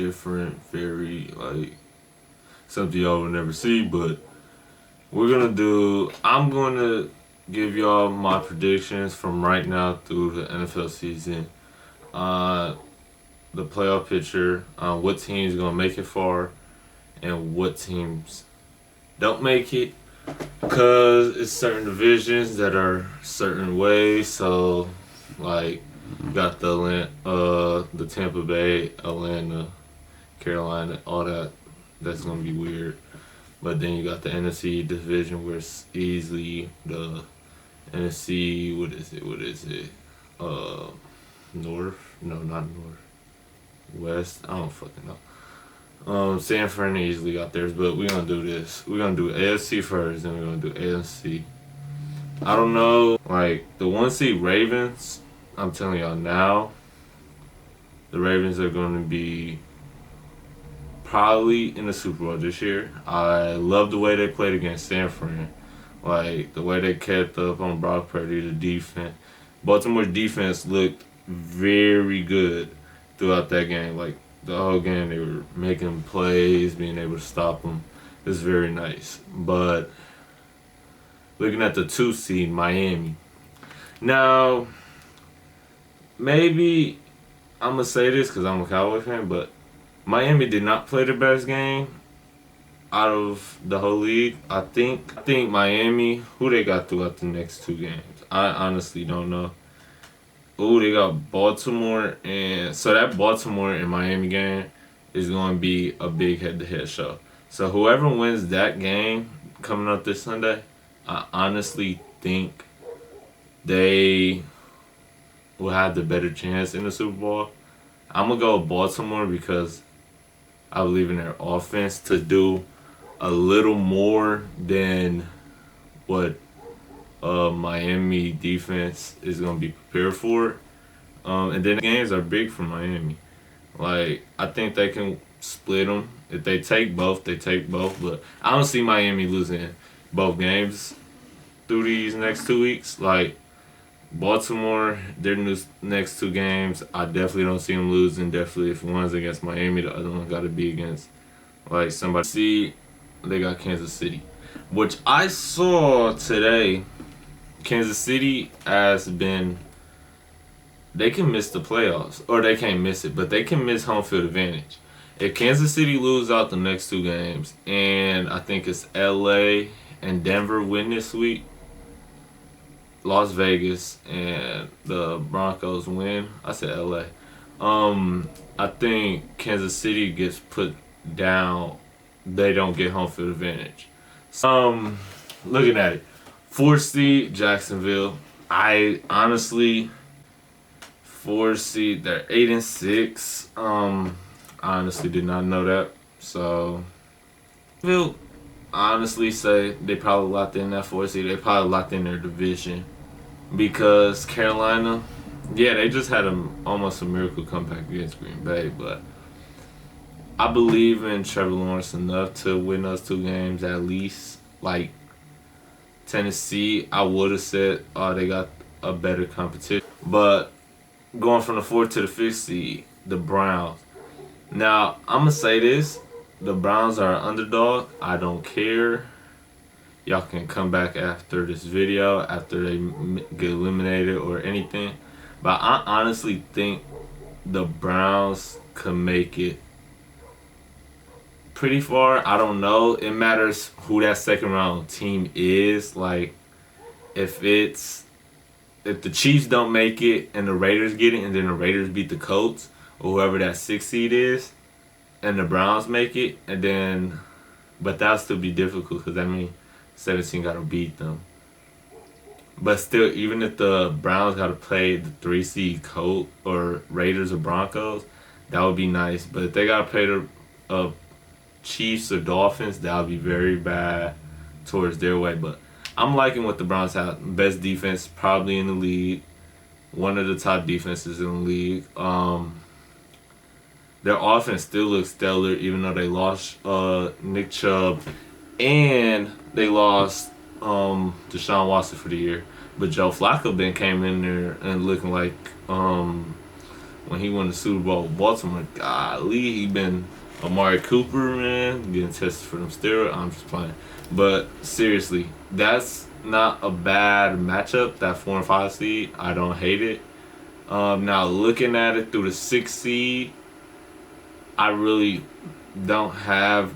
different, very like something y'all will never see. But I'm gonna give y'all my predictions from right now through the NFL season. Uh, the playoff picture, what teams gonna make it far, and what teams don't make it. Cause it's certain divisions that are certain ways. So, like, got the Tampa Bay, Atlanta, Carolina, all that. That's gonna be weird. But then you got the NFC division where it's easily the NFC. What is it? What is it? North? No, not North. West? I don't fucking know. San Fran easily got theirs, but we're gonna do this. We're gonna do AFC first, then we're gonna do AFC. I don't know, like the 1 seed Ravens. I'm telling y'all now, the Ravens are gonna be probably in the Super Bowl this year. I love the way they played against San Fran, like the way they kept up on Brock Purdy, the defense. Baltimore's defense looked very good throughout that game. Like the whole game, they were making plays, being able to stop them. It was very nice. But looking at the 2 seed Miami. Now, maybe I'm going to say this because I'm a Cowboy fan, but Miami did not play the best game out of the whole league. I think Miami, who they got throughout the next 2 games? I honestly don't know. Ooh, they got Baltimore, and so that Baltimore and Miami game is going to be a big head-to-head show. So whoever wins that game coming up this Sunday, I honestly think they will have the better chance in the Super Bowl. I'm going to go with Baltimore because I believe in their offense to do a little more than what Miami defense is going to be prepared for. And then the games are big for Miami. Like, I think they can split them. If they take both, they take both. But I don't see Miami losing both games through these next 2 weeks. Like, Baltimore, their next 2 games, I definitely don't see them losing. Definitely if one's against Miami, the other one got to be against, like, somebody. See, they got Kansas City, which I saw today. Kansas City has been, they can miss the playoffs, or they can't miss it, but they can miss home field advantage. If Kansas City lose out the next 2 games, and I think it's LA and Denver win this week, Las Vegas and the Broncos win, I said LA. I think Kansas City gets put down. They don't get home field advantage. So, looking at it. 4 seed Jacksonville. I honestly 4 seed, they're 8-6. I honestly did not know that. So I honestly say they probably locked in that 4 seed. They probably locked in their division. Because Carolina, yeah, they just had almost a miracle comeback against Green Bay, but I believe in Trevor Lawrence enough to win those 2 games at least. Like Tennessee, I would have said, they got a better competition. But going from the 4th to the 5th seed, the Browns. Now, I'm going to say this. The Browns are an underdog. I don't care. Y'all can come back after this video, after they get eliminated or anything. But I honestly think the Browns could make it pretty far. I don't know. It matters who that second round team is. Like, if the Chiefs don't make it and the Raiders get it, and then the Raiders beat the Colts or whoever that 6th seed is, and the Browns make it, and then, but that'll still be difficult because that means 17 got to beat them. But still, even if the Browns got to play the 3 seed Colts or Raiders or Broncos, that would be nice. But if they got to play the Chiefs or Dolphins, that would be very bad towards their way. But I'm liking what the Browns have. Best defense probably in the league. One of the top defenses in the league. Their offense still looks stellar, even though they lost Nick Chubb and they lost Deshaun Watson for the year. But Joe Flacco then came in there and looking like when he won the Super Bowl with Baltimore. Golly, he been Amari Cooper, man, getting tested for them steroids. I'm just playing. But seriously, that's not a bad matchup, that 4 and 5 seed. I don't hate it. Now, looking at it through the 6 seed, I really don't have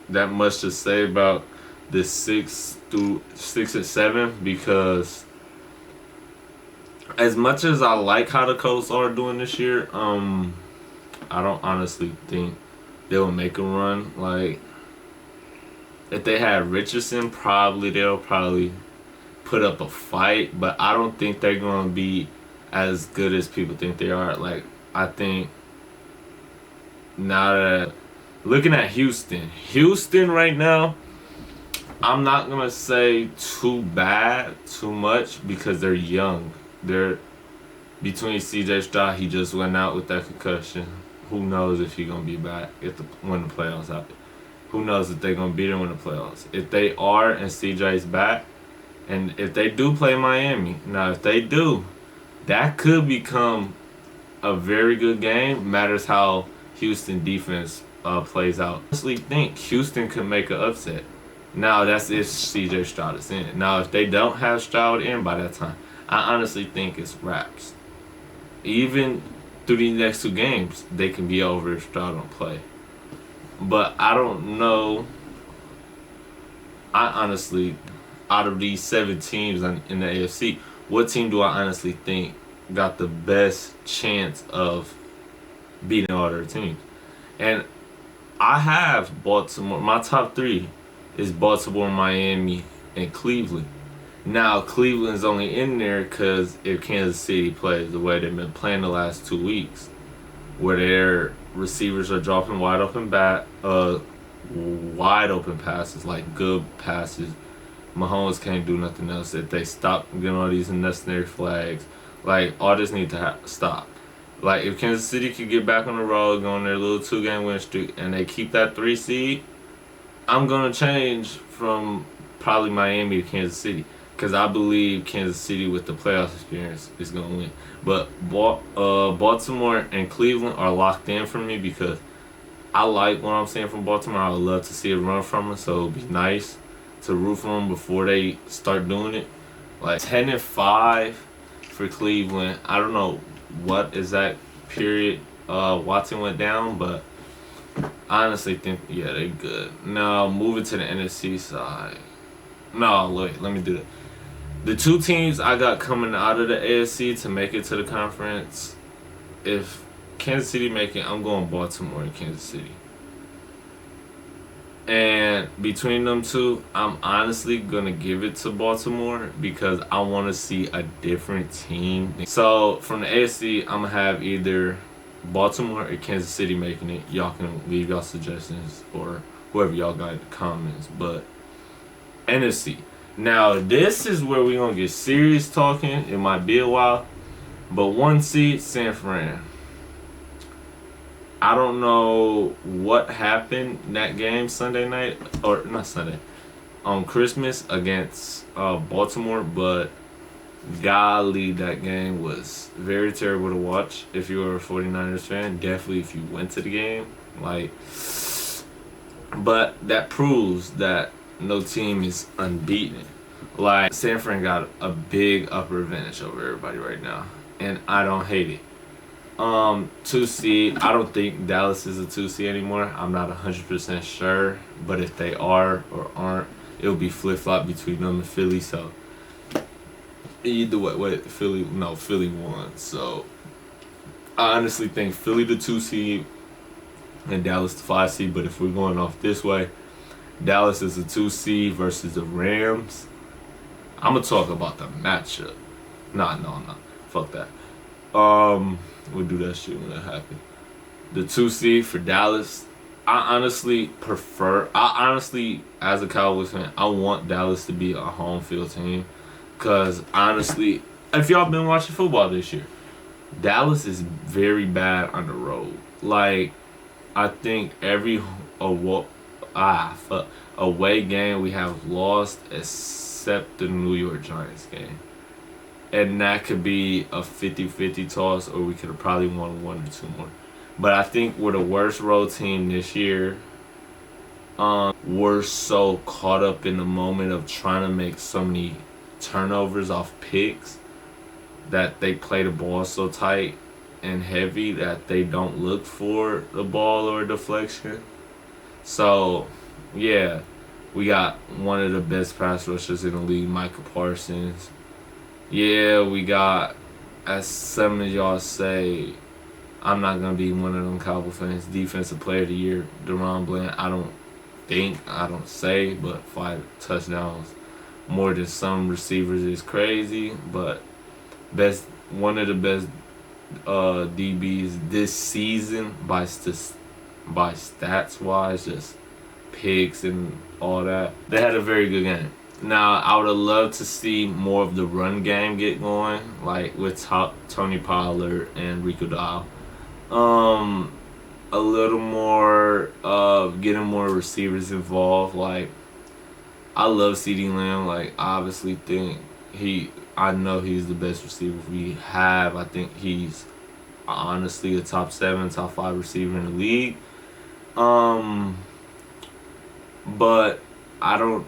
that much to say about the 6 and 7 because as much as I like how the Colts are doing this year, I don't honestly think they'll make a run. Like, if they had Richardson, they'll probably put up a fight, but I don't think they're going to be as good as people think they are. Like, I think now that looking at Houston right now, I'm not going to say too much because they're young. They're between CJ Stroud, he just went out with that concussion. Who knows if he's going to be back when the playoffs happen. Who knows if they're going to beat him in the playoffs. If they are and CJ's back, and if they do play Miami, now if they do, that could become a very good game. Matters how Houston defense plays out. I honestly think Houston could make an upset. Now, that's if CJ Stroud is in. Now, if they don't have Stroud in by that time, I honestly think it's wraps. Even through these next 2 games, they can be over if Stroud don't play. But I don't know. I honestly, out of these 7 teams in the AFC, what team do I honestly think got the best chance of beating all their teams? And I have Baltimore. My top 3 is Baltimore, Miami, and Cleveland. Now, Cleveland's only in there because if Kansas City plays the way they've been playing the last 2 weeks, where their receivers are dropping wide open passes, like good passes. Mahomes can't do nothing else. If they stop getting all these unnecessary flags, like, all this need to stop. Like, if Kansas City could get back on the road, go on their little 2-game win streak, and they keep that 3 seed, I'm going to change from probably Miami to Kansas City because I believe Kansas City with the playoff experience is going to win. But Baltimore and Cleveland are locked in for me because I like what I'm seeing from Baltimore. I would love to see a run from them, so it would be nice to root for them before they start doing it. Like 10 and 5 for Cleveland. I don't know what exact period Watson went down, but I honestly think, yeah, they're good. Now, moving to the NFC side. No, wait, let me do that. The 2 teams I got coming out of the AFC to make it to the conference, if Kansas City make it, I'm going Baltimore and Kansas City. And between them 2, I'm honestly going to give it to Baltimore because I want to see a different team. So, from the AFC, I'm going to have either Baltimore or Kansas City making it. Y'all can leave y'all suggestions or whoever y'all got in the comments. But NFC. Now, this is where we're going to get serious talking. It might be a while. But 1 seed, San Fran. I don't know what happened in that game Sunday night. Or, not Sunday. On Christmas against Baltimore. But, golly, that game was very terrible to watch if you were a 49ers fan. Definitely if you went to the game. But that proves that no team is unbeaten. Like, San Fran got a big upper advantage over everybody right now, and I don't hate it. 2 seed, I don't think Dallas is a 2 seed anymore. I'm not 100% sure, but if they are or aren't, it'll be flip-flop between them and Philly. So either way, Philly won. So I honestly think Philly the 2 seed and Dallas the 5 seed. But if we're going off this way, Dallas is a 2 seed versus the Rams. I'm going to talk about the matchup. No. Fuck that. We'll do that shit when that happens. The 2 seed for Dallas, I honestly, as a Cowboys fan, I want Dallas to be a home field team. Because, honestly, if y'all been watching football this year, Dallas is very bad on the road. Like, I think every away game we have lost except the New York Giants game. and that could be a 50-50 toss, or we could have probably won one or two more. But I think we're the worst road team this year. We're so caught up in the moment of trying to make so many turnovers off picks that they play the ball so tight and heavy that they don't look for the ball or deflection. So, yeah, we got one of the best pass rushers in the league, Michael Parsons. Yeah, we got, as some of y'all say, I'm not going to be one of them Cowboy fans, Defensive Player of the Year, DeRon Bland. I don't say, but 5 touchdowns more than some receivers is crazy. But one of the best DBs this season by stats wise, just picks and all that. They had a very good game. Now I would have loved to see more of the run game get going, like with Tony Pollard and Rico Dow. A little more getting more receivers involved. Like, I love CeeDee Lamb. Like, I obviously think I know he's the best receiver we have. I think he's honestly a top 7, top 5 receiver in the league. But I don't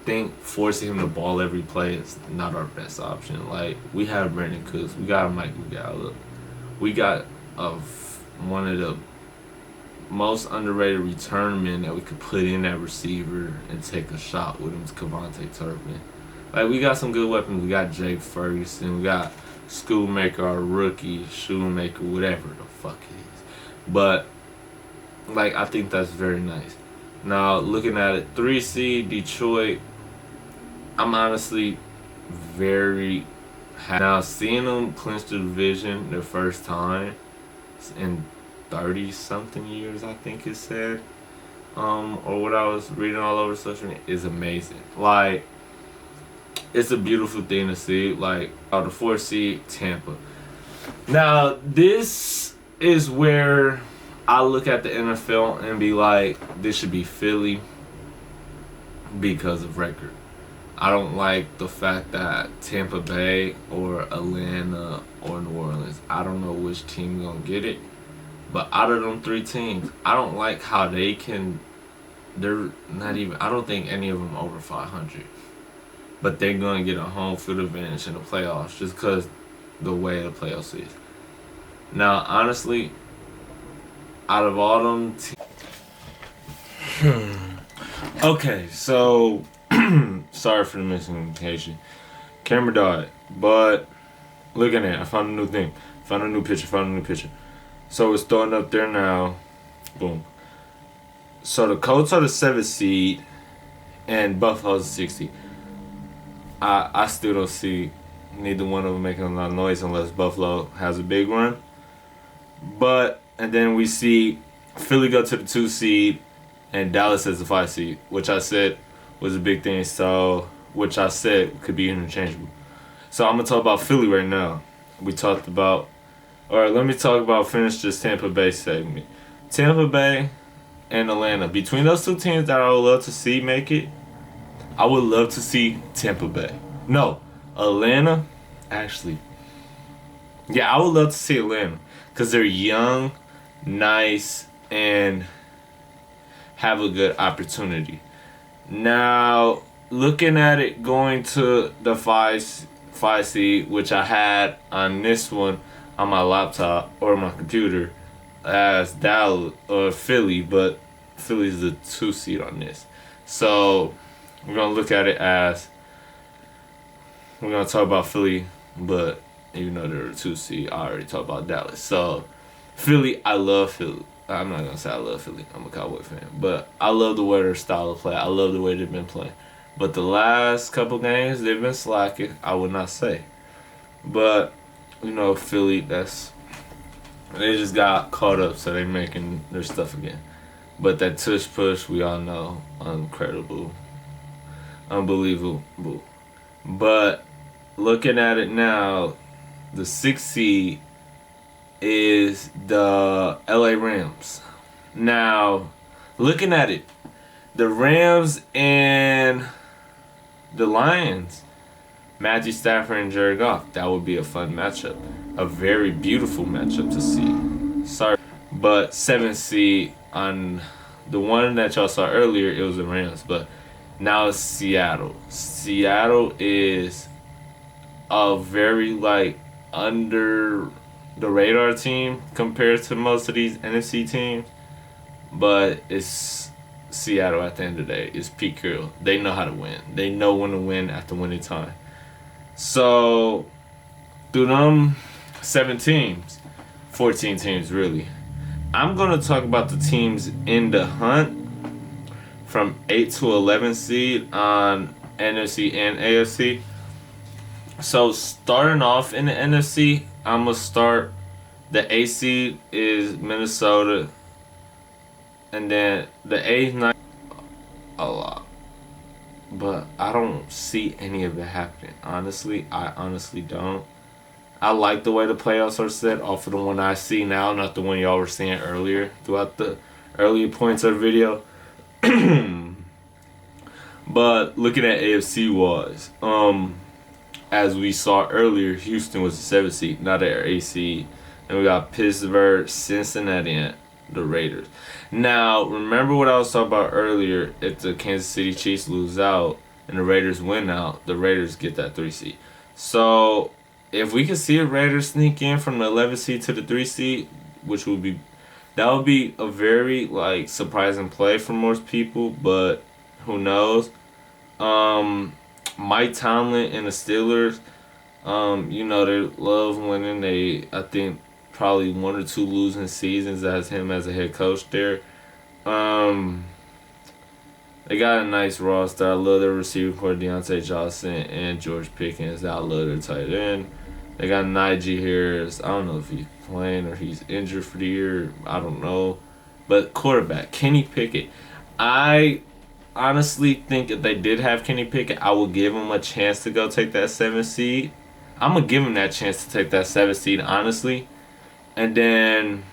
think forcing him to ball every play is not our best option. Like, we have Brandon Cooks, we got Mike McGowan, we got one of the most underrated return men that we could put in that receiver and take a shot with him is Kevontae Turpin. Like, we got some good weapons. We got Jake Ferguson. We got Schoolmaker, our rookie, Shoemaker, whatever the fuck it is. But, like, I think that's very nice. Now, looking at it, 3 seed Detroit, I'm honestly very happy. Now, seeing them clinch the division their first time in 30-something years, I think it said, or what I was reading all over social media, is amazing. Like, it's a beautiful thing to see. Like, the 4th seed, Tampa. Now, this is where I look at the NFL and be like, this should be Philly because of record. I don't like the fact that Tampa Bay or Atlanta or New Orleans, I don't know which team gonna get it. But out of them 3 teams, I don't like how they're not even, I don't think any of them over 500. But they're going to get a home field advantage in the playoffs just because the way the playoffs is. Now, honestly, out of all them okay, so, sorry for the miscommunication. Camera died, but looking at it, I found a new thing. Found a new picture. So it's throwing up there now. Boom. So the Colts are the 7th seed, and Buffalo's the 6th seed. I still don't see neither one of them making a lot of noise unless Buffalo has a big run. And then we see Philly go to the 2 seed, and Dallas as the 5 seed, which I said was a big thing. So, which I said could be interchangeable. So I'm gonna talk about Philly right now. We talked about. Alright, let me talk about finish this Tampa Bay segment. Tampa Bay and Atlanta. Between those 2 teams that I would love to see make it, I would love to see Tampa Bay. No, Atlanta. Actually, yeah, I would love to see Atlanta. Because they're young, nice, and have a good opportunity. Now, looking at it going to the 5 seed, which I had on this one, on my laptop or my computer as Dallas or Philly, but Philly's the 2 seed on this. So we're gonna look at it as we're gonna talk about Philly, but even though they're a 2 seed, I already talked about Dallas. So Philly, I love Philly. I'm not gonna say I love Philly. I'm a Cowboy fan, but I love the way their style of play. I love the way they've been playing. But the last couple games they've been slacking. I would not say, but Philly, they just got caught up, so they're making their stuff again. But that tush push, we all know, unbelievable. But looking at it now, the 6th seed is the LA Rams. Now, looking at it, the Rams and the Lions Matthew Stafford and Jared Goff. That would be a fun matchup. A very beautiful matchup to see. Sorry. But 7th seed on the one that y'all saw earlier, it was the Rams. But now it's Seattle. Seattle is a very, like, under the radar team compared to most of these NFC teams. But it's Seattle at the end of the day. It's Pete Carroll. They know how to win. They know when to win at the winning time. So, through them 7 teams, 14 teams really, I'm going to talk about the teams in the hunt from 8 to 11 seed on NFC and AFC. So, starting off in the NFC, I'm going to start. The A seed is Minnesota. And then the 8th, 9th, a lot. But I don't see any of it happening. Honestly, I honestly don't. I like the way the playoffs are set off of the one I see now, not the one y'all were seeing earlier throughout the earlier points of the video. But looking at AFC wise, as we saw earlier, Houston was the 7th seed, not their A seed. And we got Pittsburgh, Cincinnati, and the Raiders. Now, remember what I was talking about earlier. If the Kansas City Chiefs lose out and the Raiders win out, the Raiders get that 3 seed. So, if we could see a Raiders sneak in from the 11th seed to the 3 seed, which would be, that would be a very, like, surprising play for most people, but who knows. Mike Tomlin and the Steelers, you know, they love winning. I think, probably 1 or 2 losing seasons as him as a head coach there. They got a nice roster. I love their receiver core, Deontay Johnson and George Pickens. I love their tight end. They got Najee Harris. I don't know if he's playing or he's injured for the year. I don't know. But quarterback, Kenny Pickett. I honestly think if they did have Kenny Pickett, I would give him a chance to go take that 7th seed. I'm going to give him that chance to take that 7th seed, honestly. And then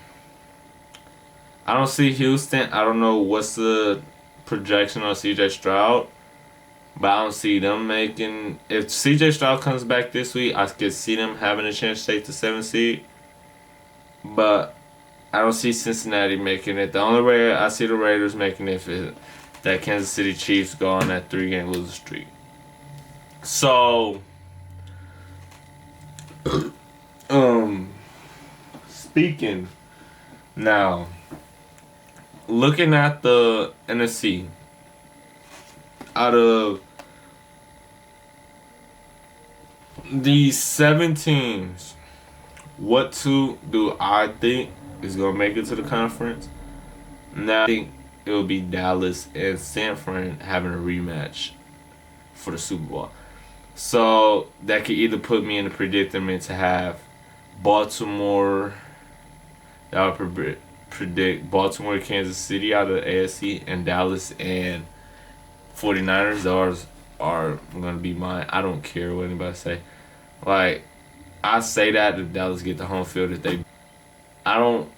I don't see Houston. I don't know what's the projection on CJ Stroud. But I don't see them making... If CJ Stroud comes back this week, I could see them having a chance to take the 7th seed. But I don't see Cincinnati making it. The only way I see the Raiders making it is that Kansas City Chiefs go on that 3-game losing streak. So... Speaking now, looking at the NFC, out of these 7 teams, what 2 do I think is going to make it to the conference? Now, I think it will be Dallas and San Fran having a rematch for the Super Bowl. So that could either put me in the predicament to have Baltimore. That would predict Baltimore, Kansas City out of the AFC, and Dallas and 49ers. Those are going to be mine. I don't care what anybody say. Like, I say that if Dallas get the home field, I don't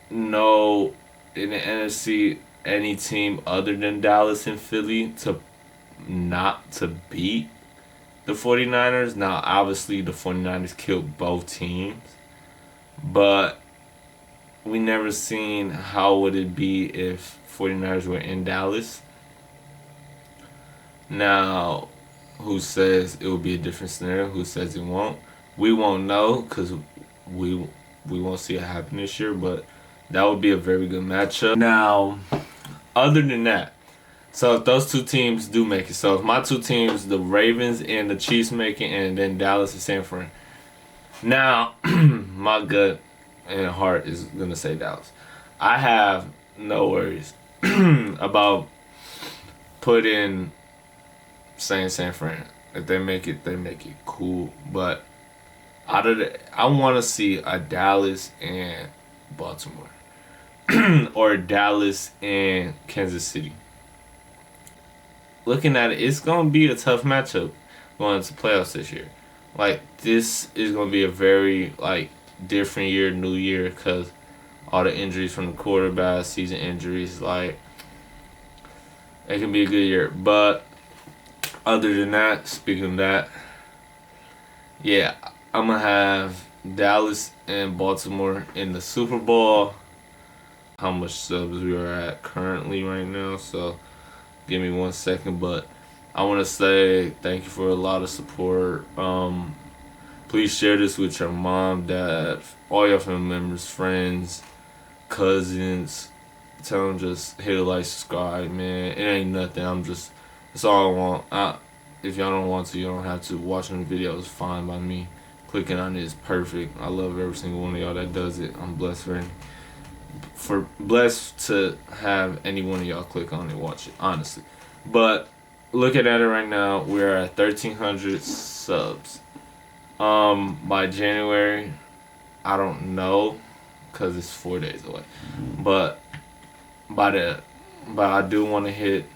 know in the NFC any team other than Dallas and Philly not to beat the 49ers. Now, obviously, the 49ers killed both teams. But we never seen how would it be if 49ers were in Dallas. Now, who says it will be a different scenario? Who says it won't? We won't know because we won't see it happen this year. But that would be a very good matchup. Now, other than that, so if those 2 teams do make it, so if my 2 teams, the Ravens and the Chiefs make it, and then Dallas and San Fran. Now, my gut and heart is going to say Dallas. I have no worries about saying San Fran. If they make it, they make it cool. But I want to see a Dallas and Baltimore. Or Dallas and Kansas City. Looking at it, it's going to be a tough matchup going into playoffs this year. Like, this is going to be a very, like, different year, new year, because all the injuries from the quarterback, season injuries, like, it can be a good year. But other than that, speaking of that, Yeah, I'm gonna have Dallas and Baltimore in the Super Bowl. How much subs we are at currently right now, so give me 1 second. But I want to say thank you for a lot of support. Please share this with your mom, dad, all your family members, friends, cousins. Tell them just hit a like, subscribe, man. It ain't nothing. That's all I want. If y'all don't want to, you don't have to. Watching the video is fine by me. Clicking on it is perfect. I love every single one of y'all that does it. I'm blessed blessed to have any one of y'all click on it and watch it, honestly. But looking at it right now, we're at 1,300 subs. By January, I don't know, cause it's 4 days away. But by the, but I do want to hit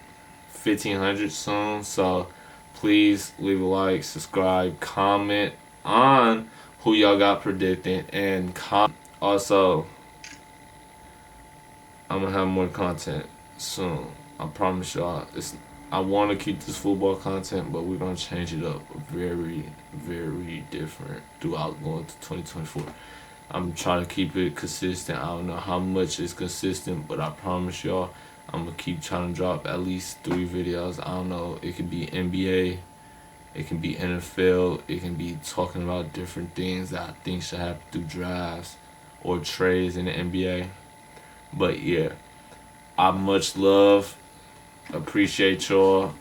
1,500 soon. So please leave a like, subscribe, comment on who y'all got predicting, and also I'm gonna have more content soon. I promise y'all. I want to keep this football content, but we're gonna change it up very, very different throughout going to 2024. I'm trying to keep it consistent. I don't know how much is consistent, but I promise y'all, I'm gonna keep trying to drop at least 3 videos. I don't know. It could be NBA, it can be NFL, it can be talking about different things that I think should happen through drafts or trades in the NBA. But yeah, I much love, appreciate y'all.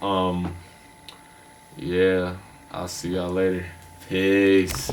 Yeah, I'll see y'all later. Peace.